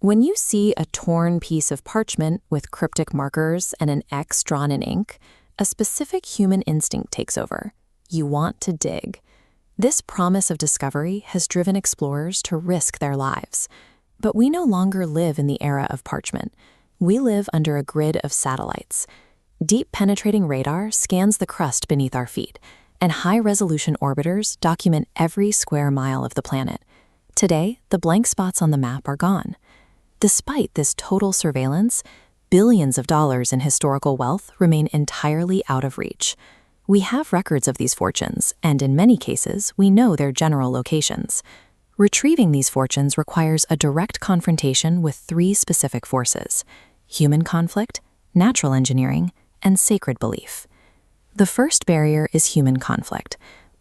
When you see a torn piece of parchment with cryptic markers and an X drawn in ink, a specific human instinct takes over. You want to dig. This promise of discovery has driven explorers to risk their lives. But we no longer live in the era of parchment. We live under a grid of satellites. Deep penetrating radar scans the crust beneath our feet, and high-resolution orbiters document every square mile of the planet. Today, the blank spots on the map are gone. Despite this total surveillance, billions of dollars in historical wealth remain entirely out of reach. We have records of these fortunes, and in many cases, we know their general locations. Retrieving these fortunes requires a direct confrontation with three specific forces: human conflict, natural engineering, and sacred belief. The first barrier is human conflict.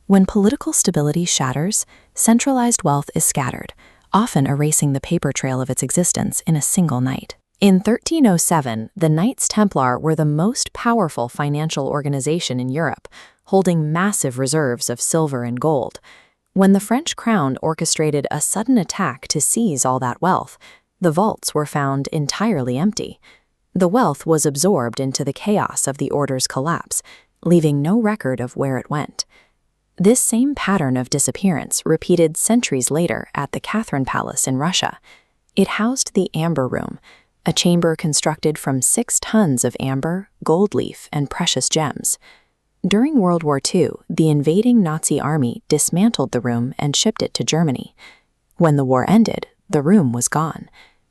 When political stability shatters, centralized wealth is scattered, often erasing the paper trail of its existence in a single night. In 1307, the Knights Templar were the most powerful financial organization in Europe, holding massive reserves of silver and gold. When the French crown orchestrated a sudden attack to seize all that wealth, the vaults were found entirely empty. The wealth was absorbed into the chaos of the order's collapse, leaving no record of where it went. This same pattern of disappearance repeated centuries later at the Catherine Palace in Russia. It housed the Amber Room, a chamber constructed from 6 tons of amber, gold leaf, and precious gems. During World War II, the invading Nazi army dismantled the room and shipped it to Germany. When the war ended, the room was gone.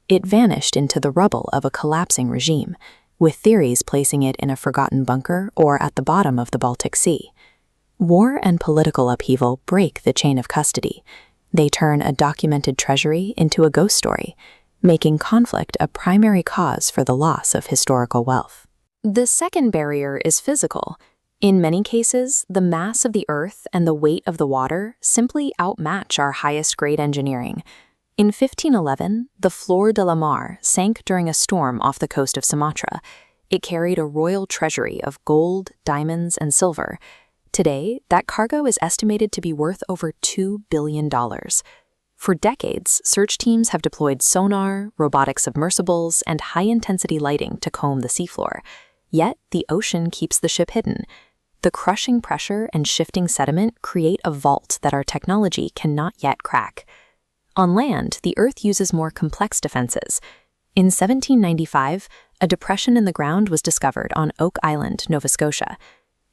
It vanished into the rubble of a collapsing regime, with theories placing it in a forgotten bunker or at the bottom of the Baltic Sea. War and political upheaval break the chain of custody. They turn a documented treasury into a ghost story, making conflict a primary cause for the loss of historical wealth. The second barrier is physical. In many cases, the mass of the earth and the weight of the water simply outmatch our highest-grade engineering. In 1511, the Flor de la Mar sank during a storm off the coast of Sumatra. It carried a royal treasury of gold, diamonds, and silver. Today, that cargo is estimated to be worth over $2 billion. For decades, search teams have deployed sonar, robotic submersibles, and high-intensity lighting to comb the seafloor. Yet, the ocean keeps the ship hidden. The crushing pressure and shifting sediment create a vault that our technology cannot yet crack. On land, the Earth uses more complex defenses. In 1795, a depression in the ground was discovered on Oak Island, Nova Scotia.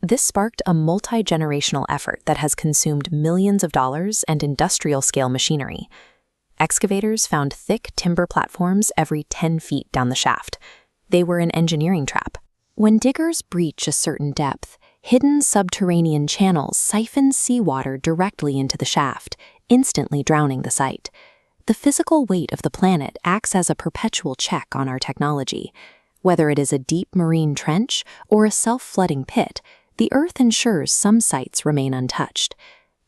This sparked a multi-generational effort that has consumed millions of dollars and industrial-scale machinery. Excavators found thick timber platforms every 10 feet down the shaft. They were an engineering trap. When diggers breach a certain depth, hidden subterranean channels siphon seawater directly into the shaft, instantly drowning the site. The physical weight of the planet acts as a perpetual check on our technology. Whether it is a deep marine trench or a self-flooding pit, the Earth ensures some sites remain untouched.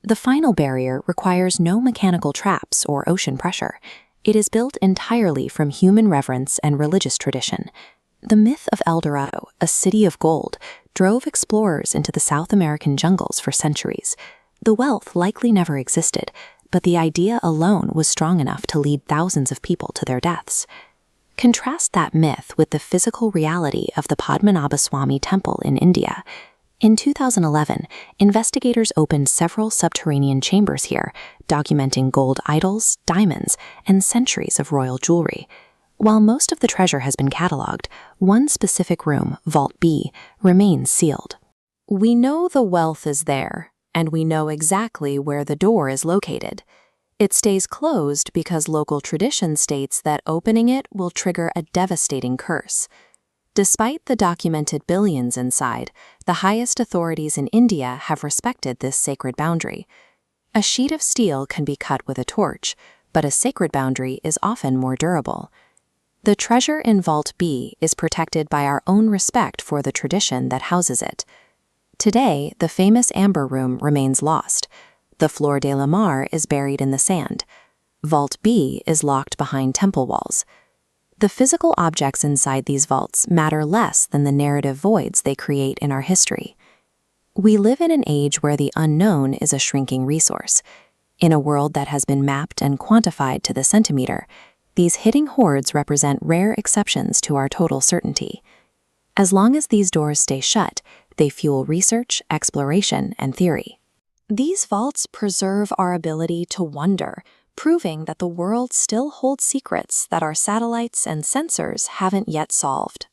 The final barrier requires no mechanical traps or ocean pressure. It is built entirely from human reverence and religious tradition. The myth of El Dorado, a city of gold, drove explorers into the South American jungles for centuries. The wealth likely never existed, but the idea alone was strong enough to lead thousands of people to their deaths. Contrast that myth with the physical reality of the Padmanabha Swami Temple in India. In 2011, investigators opened several subterranean chambers here, documenting gold idols, diamonds, and centuries of royal jewelry. While most of the treasure has been cataloged, one specific room, Vault B, remains sealed. We know the wealth is there, and we know exactly where the door is located. It stays closed because local tradition states that opening it will trigger a devastating curse. Despite the documented billions inside, the highest authorities in India have respected this sacred boundary. A sheet of steel can be cut with a torch, but a sacred boundary is often more durable. The treasure in Vault B is protected by our own respect for the tradition that houses it. Today, the famous Amber Room remains lost. The Flor de la Mar is buried in the sand. Vault B is locked behind temple walls. The physical objects inside these vaults matter less than the narrative voids they create in our history. We live in an age where the unknown is a shrinking resource. In a world that has been mapped and quantified to the centimeter, These hidden hoards represent rare exceptions to our total certainty. As long as these doors stay shut, they fuel research, exploration, and theory. These vaults preserve our ability to wonder, proving that the world still holds secrets that our satellites and sensors haven't yet solved.